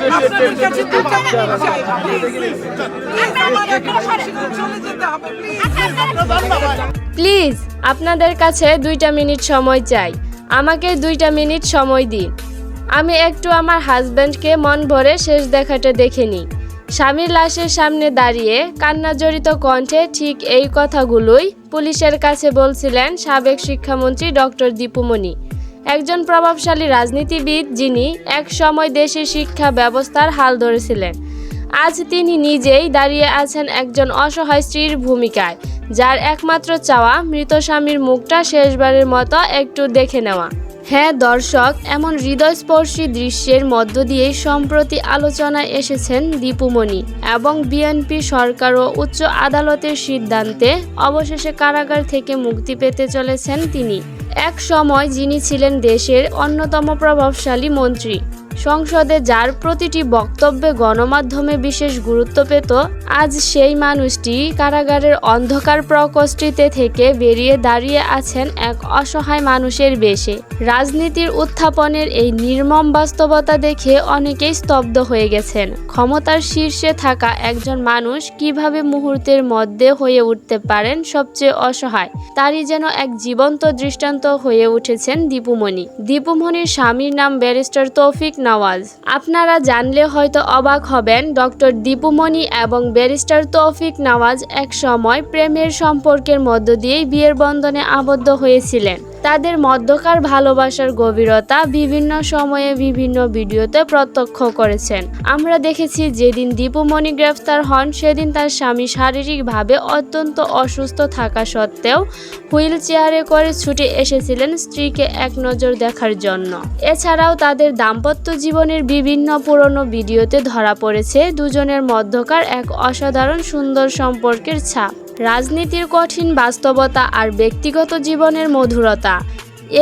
আপনাদের কাছে দুইটা মিনিট চাই, please। আমাদের চলে যেতে হবে, প্লিজ আপনাদের কাছে 2টা মিনিট সময় চাই, আমাকে 2টা মিনিট সময় দিন। আমি একটু আমার হাজব্যান্ডকে মন ভরে শেষ দেখাটা দেখে নিই। স্বামীর লাশের সামনে দাঁড়িয়ে কান্নাজড়িত কণ্ঠে ঠিক এই কথাগুলোই পুলিশের কাছে বলছিলেন সাবেক শিক্ষামন্ত্রী ডক্টর দীপু মনি, একজন প্রভাবশালী রাজনীতিবিদ যিনি এক সময় দেশের শিক্ষা ব্যবস্থার হাল ধরেছিলেন। আজ তিনি নিজেই দাঁড়িয়ে আছেন একজন অসহায় স্ত্রীর ভূমিকায়, যার একমাত্র চাওয়া মৃত স্বামীর মুখটা শেষবারের মতো একটু দেখে নেওয়া। হ্যাঁ দর্শক, এমন হৃদয়স্পর্শী দৃশ্যের মধ্য দিয়ে সম্প্রতি আলোচনায় এসেছেন দীপু মনি এবং বিএনপি সরকার ও উচ্চ আদালতের সিদ্ধান্তে অবশেষে কারাগার থেকে মুক্তি পেতে চলেছেন তিনি। এক সময় যিনি ছিলেন দেশের অন্যতম প্রভাবশালী মন্ত্রী, সংসদে যার প্রতিটি বক্তব্যে গণমাধ্যমে বিশেষ গুরুত্ব পেত, আজ সেই মানুষটি কারাগারের অন্ধকার প্রকোষ্ঠীতে থেকে বেরিয়ে দাঁড়িয়ে আছেন এক অসহায় মানুষের বেশে। রাজনীতির উত্থাপনের এই নির্মম বাস্তবতা দেখে অনেকেই স্তব্ধ হয়ে গেছেন। ক্ষমতার শীর্ষে থাকা একজন মানুষ কিভাবে মুহূর্তের মধ্যে হয়ে উঠতে পারেন সবচেয়ে অসহায়, তারই যেন এক জীবন্ত দৃষ্টান্ত হয়ে উঠেছেন দীপু মনি। দীপু মনির স্বামীর নাম ব্যারিস্টার তৌফিক নওয়াজ। আপনারা জানলে হয়তো অবাক হবেন, ডক্টর দীপু মনি এবং ব্যারিস্টার তৌফিক নওয়াজ এক সময় প্রেমের সম্পর্কের মধ্য দিয়েই বিয়ের বন্ধনে আবদ্ধ হয়েছিলেন। তাদের মধ্যকার ভালোবাসার গভীরতা বিভিন্ন সময়ে বিভিন্ন ভিডিওতে প্রত্যক্ষ করেছেন। আমরা দেখেছি যেদিন দীপু মনি গ্রেফতার হন সেদিন তার স্বামী শারীরিকভাবে অত্যন্ত অসুস্থ থাকা সত্ত্বেও হুইল চেয়ারে করে ছুটে এসেছিলেন স্ত্রীকে এক নজর দেখার জন্য। এছাড়াও তাদের দাম্পত্য জীবনের বিভিন্ন পুরনো ভিডিওতে ধরা পড়েছে দুজনের মধ্যকার এক অসাধারণ সুন্দর সম্পর্কের ছাপ। রাজনীতির কঠিন বাস্তবতা আর ব্যক্তিগত জীবনের মধুরতা,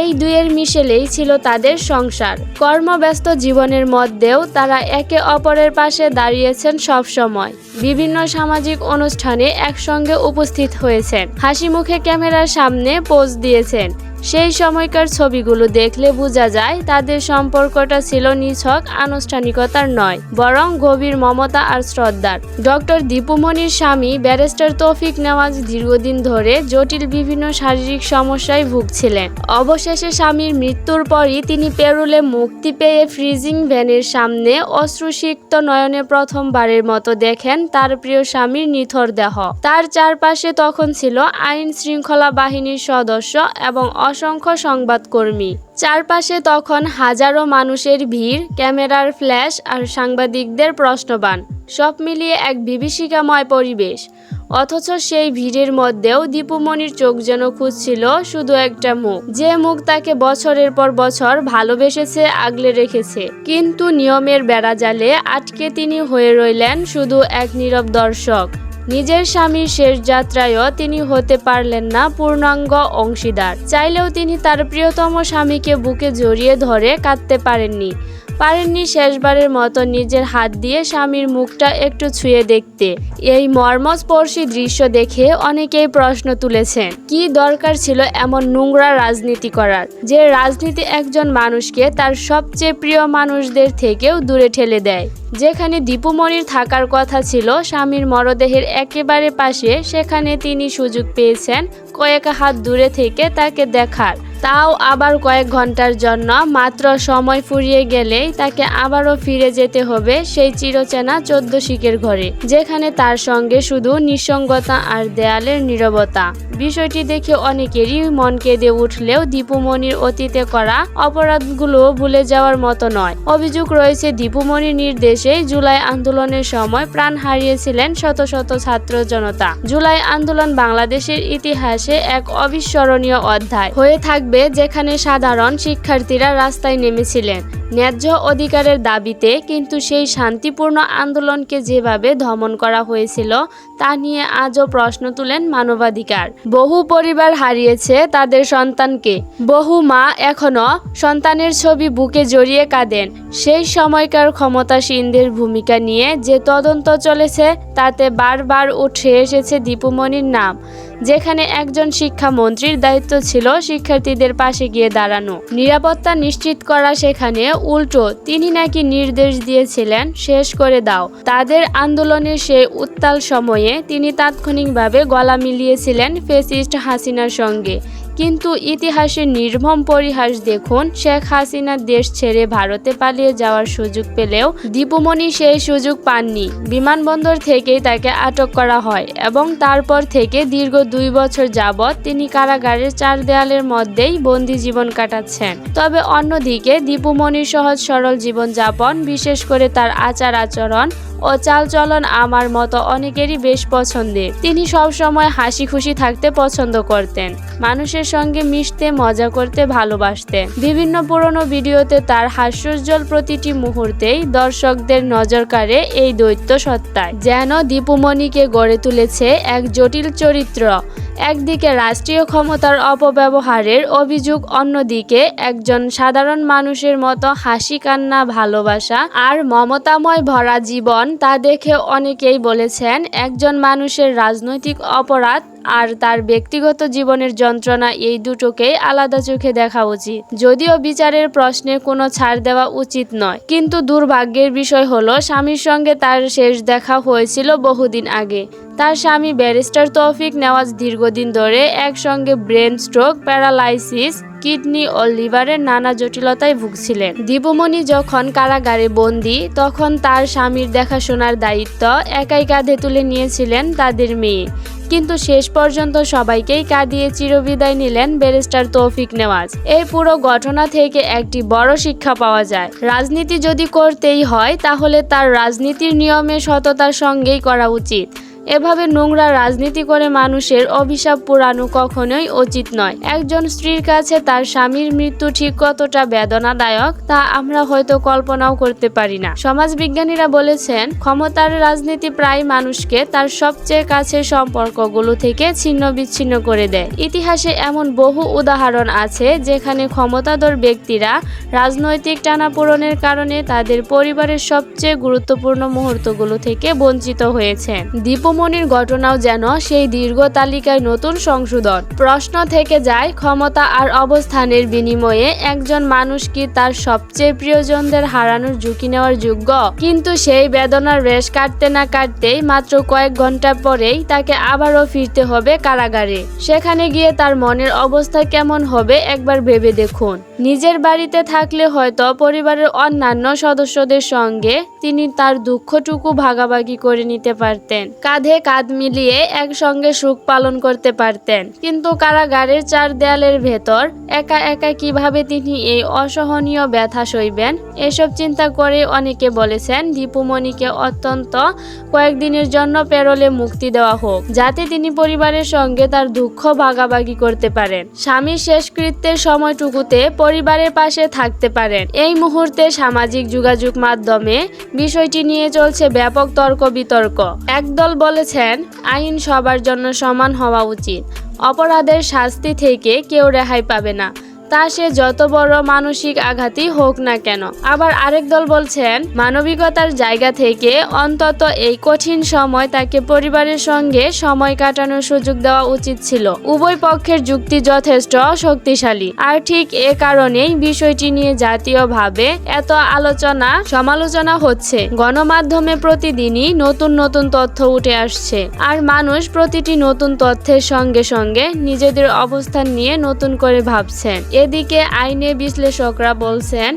এই দুয়ের মিশেলেই ছিল তাদের সংসার। কর্মব্যস্ত জীবনের মধ্যেও তারা একে অপরের পাশে দাঁড়িয়েছেন সব সময়। বিভিন্ন সামাজিক অনুষ্ঠানে একসঙ্গে উপস্থিত হয়েছেন, হাসি মুখে ক্যামেরার সামনে পোজ দিয়েছেন। সেই সময়কার ছবিগুলো দেখলে বোঝা যায় তাদের সম্পর্কটা ছিল নিছক আনুষ্ঠানিকতার নয়, বরং গভীর মমতা আর শ্রদ্ধার। ডক্টর দীপু মনির স্বামী ব্যারিস্টার তৌফিক নওয়াজ দীর্ঘদিন ধরে জটিল বিভিন্ন শারীরিক সমস্যায় ভুগছিলেন। অবশেষে স্বামীর মৃত্যুর পরই তিনি পেরুলে মুক্তি পেয়ে ফ্রিজিং ভ্যানের সামনে অশ্রুসিক্ত নয়নে প্রথমবারের মতো দেখেন তার প্রিয় স্বামীর নিথর দেহ। তার চারপাশে তখন ছিল আইন শৃঙ্খলা বাহিনীর সদস্য এবং অসংখ্য সংবাদকর্মী। চারপাশে তখন হাজারো মানুষের ভিড়, ক্যামেরার ফ্ল্যাশ আর সাংবাদিকদের প্রশ্নবাণ, সব মিলিয়ে এক বিভীষিকাময় পরিবেশ। অথচ সেই ভিড়ের মধ্যেও দীপু মনির চোখ যেন খুঁজছিল শুধু একটা মুখ, যে মুখ তাকে বছরের পর বছর ভালোবেসেছে, আগলে রেখেছে। কিন্তু নিয়মের বেড়াজালে আটকে তিনি হয়ে রইলেন শুধু এক নীরব দর্শক। নিজের স্বামীর শেষ যাত্রায়ও তিনি হতে পারলেন না পূর্ণাঙ্গ অংশীদার। চাইলেও তিনি তার প্রিয়তম স্বামীকে বুকে জড়িয়ে ধরে কাঁদতে পারেননি শেষবারের মতো নিজের হাত দিয়ে স্বামীর মুখটা একটু ছুঁয়ে দেখতে। এই মর্মস্পর্শী দৃশ্য দেখে অনেকেই প্রশ্ন তুলেছেন, কি দরকার ছিল এমন নোংরা রাজনীতি করার, যে রাজনীতি একজন মানুষকে তার সবচেয়ে প্রিয় মানুষদের থেকেও দূরে ঠেলে দেয়। যেখানে দীপু মনির থাকার কথা ছিল স্বামীর মরদেহের একেবারে পাশে, সেখানে তিনি সুযোগ পেয়েছেন কয়েক হাত দূরে থেকে তাকে দেখার, তাও আবার কয়েক ঘন্টার জন্য। মাত্র সময় ফুরিয়ে গেলেই তাকে আবারও ফিরে যেতে হবে সেই চিরচেনা 14 শিকের ঘরে, যেখানে তার সঙ্গে শুধু নিঃসঙ্গতা আর দেয়ালের নীরবতা। বিষয়টি দেখে অনেকেরই মন কেঁদে উঠলেও দীপু মনির অতীতে করা অপরাধগুলো ভুলে যাওয়ার মতো নয়। অভিযোগ রয়েছে দীপু মনির নির্দেশে জুলাই আন্দোলনের সময় প্রাণ হারিয়েছিলেন শত শত ছাত্র জনতা। জুলাই আন্দোলন বাংলাদেশের ইতিহাসে এক অবিস্মরণীয় অধ্যায় হয়ে থাকবে, যেখানে সাধারণ শিক্ষার্থীরা রাস্তায় নেমেছিলেন ন্যায্য অধিকারের দাবিতে। কিন্তু সেই শান্তিপূর্ণ আন্দোলনকে যেভাবে দমন করা হয়েছিল তা নিয়ে আজও প্রশ্ন তুলেন মানবাধিকার। বহু পরিবার হারিয়েছে তাদের সন্তানকে, বহু মা এখনো সন্তানের ছবি বুকে জড়িয়ে কাঁদেন। সেই সময়কার ক্ষমতাসীনদের ভূমিকা নিয়ে যে তদন্ত চলেছে তাতে বারবার উঠে এসেছে দীপু মনির নাম। যেখানে একজন শিক্ষামন্ত্রীর দায়িত্ব ছিল শিক্ষার্থীদের পাশে গিয়ে দাঁড়ানো, নিরাপত্তা নিশ্চিত করা। সেখানে উল্টো তিনি নাকি নির্দেশ দিয়েছিলেন শেষ করে দাও। তাদের আন্দোলনের সেই উত্তাল সময়ে তিনি তাৎক্ষণিকভাবে গলা মিলিয়েছিলেন ফ্যাসিস্ট হাসিনার সঙ্গে। কিন্তু ইতিহাসের নির্মম পরিহাস দেখুন, শেখ হাসিনা দেশ ছেড়ে ভারতে পালিয়ে যাওয়ার সুযোগ পেলেও দীপুমণি সেই সুযোগ পাননি। বিমানবন্দর থেকেই তাকে আটক করা হয় এবং তারপর থেকে দীর্ঘ 2 বছর যাবৎ তিনি কারাগারের 4 দেয়ালের মধ্যেই বন্দি জীবন কাটাচ্ছেন। তবে অন্যদিকে দীপুমণির সহজ সরল জীবনযাপন, বিশেষ করে তার আচার আচরণ ও চালচলন আমার মতো অনেকেরই বেশ পছন্দের। তিনি সবসময় হাসি খুশি থাকতে পছন্দ করতেন, মানুষের সঙ্গে মিশতে, মজা করতে ভালোবাসতেন। বিভিন্ন পুরনো ভিডিওতে তার হাস্যোজ্জ্বল প্রতিটি মুহূর্তেই দর্শকদের নজর কাড়ে এই দৈত্য সত্তায়, যেন দীপুমণিকে গড়ে তুলেছে এক জটিল চরিত্র। একদিকে রাষ্ট্রীয় ক্ষমতার অপব্যবহারের অভিযোগ, অন্যদিকে একজন সাধারণ মানুষের মতো হাসি কান্না, ভালোবাসা আর মমতাময় ভরা জীবন। তা দেখে অনেকেই বলেছেন একজন মানুষের রাজনৈতিক অপরাধ আর তার ব্যক্তিগত জীবনের যন্ত্রণা, এই দুটোকেই আলাদা চোখে দেখা উচিত। যদিও বিচারের প্রশ্নে কোনো ছাড় দেওয়া উচিত নয়, কিন্তু দুর্ভাগ্যের বিষয় হলো স্বামীর সঙ্গে তার শেষ দেখা হয়েছিল বহুদিন আগে। তার স্বামী ব্যারিস্টার তৌফিক নেওয়াজ দীর্ঘদিন ধরে একসঙ্গে ব্রেন স্ট্রোক, প্যারালাইসিস, কিডনি ও লিভারের নানা জটিলতায় ভুগছিলেন। দীপুমণি যখন কারাগারে বন্দী, তখন তার স্বামীর দেখাশোনার দায়িত্ব একাই কাঁধে তুলে নিয়েছিলেন তাদের মেয়ে। কিন্তু শেষ পর্যন্ত সবাইকেই কাঁদিয়ে চিরবিদায় নিলেন ব্যারিস্টার তৌফিক নেওয়াজ। এই পুরো ঘটনা থেকে একটি বড় শিক্ষা পাওয়া যায়, রাজনীতি যদি করতেই হয় তাহলে তার রাজনীতির নিয়মে সততার সঙ্গেই করা উচিত। এভাবে নোংরা রাজনীতি করে মানুষের অভিশাপ পোড়ানো কখনোই উচিত নয়। একজন স্ত্রীর কাছে তার স্বামীর মৃত্যু ঠিক কতটা বেদনাদায়ক তা আমরা হয়তো কল্পনাও করতে পারি না। সমাজবিজ্ঞানীরা বলেছেন, ক্ষমতার রাজনীতি প্রায় মানুষকে তার সবচেয়ে কাছের সম্পর্কগুলো থেকে ছিন্ন বিচ্ছিন্ন করে দেয়। ইতিহাসে এমন বহু উদাহরণ আছে যেখানে ক্ষমতাধর ব্যক্তিরা রাজনৈতিক টানাপোড়েনের কারণে তাদের পরিবারের সবচেয়ে গুরুত্বপূর্ণ মুহূর্তগুলো থেকে বঞ্চিত হয়েছেন। দীপুমণির ঘটনাও যেন সেই দীর্ঘ তালিকায় নতুন সংশোধন। প্রশ্ন থেকে যায়, ক্ষমতা আর অবস্থানের বিনিময়ে একজন মানুষ কি তার সবচেয়ে প্রিয়জনদের হারানোর ঝুঁকি নেওয়ার যোগ্য? কিন্তু সেই বেদনার রেশ কাটতে না কাটতেই মাত্র কয়েক ঘন্টা পরেই তাকে আবারও ফিরতে হবে কারাগারে। সেখানে গিয়ে তার মনের অবস্থা কেমন হবে একবার ভেবে দেখুন। নিজের বাড়িতে থাকলে হয়তো পরিবারের অন্যান্য সদস্যদের সঙ্গে তিনি তার দুঃখটুকু ভাগাভাগি করে নিতে পারতেন, কাঁধে কাঁধ মিলিয়ে একসঙ্গে সুখ পালন করতে পারতেন। কিন্তু কারাগারের 4 দেয়ালের ভেতর একা একা কিভাবে তিনি এই অসহনীয় ব্যথা সইবেন? এসব চিন্তা করে অনেকে বলেছেন দীপুমণিকে অত্যন্ত কয়েকদিনের জন্য প্যারোলে মুক্তি দেওয়া হোক, যাতে তিনি পরিবারের সঙ্গে তার দুঃখ ভাগাভাগি করতে পারেন, স্বামীর শেষকৃত্যের সময়টুকুতে পরিবারের পাশে থাকতে পারেন। এই মুহূর্তে সামাজিক যোগাযোগ মাধ্যমে বিষয়টি নিয়ে চলছে ব্যাপক তর্ক বিতর্ক। একদল বলেছেন আইন সবার জন্য সমান হওয়া উচিত, অপরাধের শাস্তি থেকে কেউ রেহাই পাবে না, তা সে যত বড় মানসিক আঘাতই হোক না কেন। আবার আরেক দল বলছেন মানবিকতার জায়গা থেকে অন্তত এই কঠিন সময় তাকে পরিবারের সঙ্গে সময় কাটানোর সুযোগ দেওয়া উচিত ছিল। উভয় পক্ষের যুক্তি যথেষ্ট শক্তিশালী, আর ঠিক এ কারণেই বিষয়টি নিয়ে জাতীয়ভাবে এত আলোচনা সমালোচনা হচ্ছে। গণমাধ্যমে প্রতিদিনই নতুন নতুন তথ্য উঠে আসছে, আর মানুষ প্রতিটি নতুন তথ্যের সঙ্গে সঙ্গে নিজেদের অবস্থান নিয়ে নতুন করে ভাবছেন। এদিকে আইনে বিশ্লেষকরা বলছেন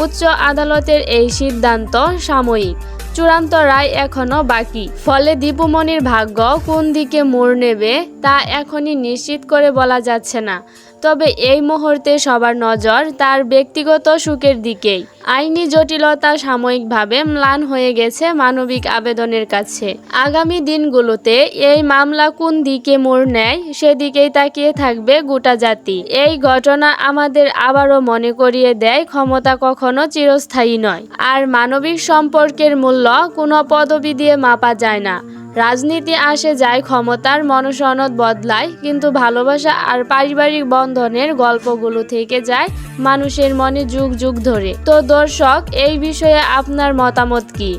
উচ্চ আদালতের এই সিদ্ধান্ত সাময়িক, চূড়ান্ত রায় এখনো বাকি। ফলে দীপুমণির ভাগ্য কোন দিকে মোড় নেবে তা এখনই নিশ্চিত করে বলা যাচ্ছে না। তবে এই মুহূর্তে সবার নজর তার ব্যক্তিগত সুখের দিকেই। আইনি জটিলতা সাময়িকভাবে ম্লান হয়ে গেছে মানবিক আবেদনের কাছে। আগামী দিনগুলোতে এই মামলা কোন দিকে মোড় নেয় সেদিকেই তাকিয়ে থাকবে গোটা জাতি। এই ঘটনা আমাদের আবারও মনে করিয়ে দেয় ক্ষমতা কখনো চিরস্থায়ী নয়, আর মানবিক সম্পর্কের মূল্য কোনো পদবি দিয়ে মাপা যায় না। রাজনীতি আসে যায়, ক্ষমতার মনসনদ বদলায়, কিন্তু ভালোবাসা আর পারিবারিক বন্ধনের গল্পগুলো থেকে যায় মানুষের মনে যুগ যুগ ধরে। তো দর্শক, এই বিষয়ে আপনার মতামত কি?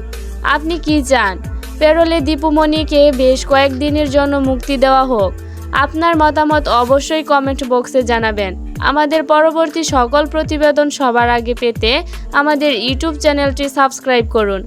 আপনি কি চান? প্যারোলে দীপুমণিকে বেশ কয়েকদিনের জন্য মুক্তি দেওয়া হোক, আপনার মতামত অবশ্যই কমেন্ট বক্সে জানাবেন। আমাদের পরবর্তী সকল প্রতিবেদন সবার আগে পেতে আমাদের ইউটিউব চ্যানেলটি সাবস্ক্রাইব করুন।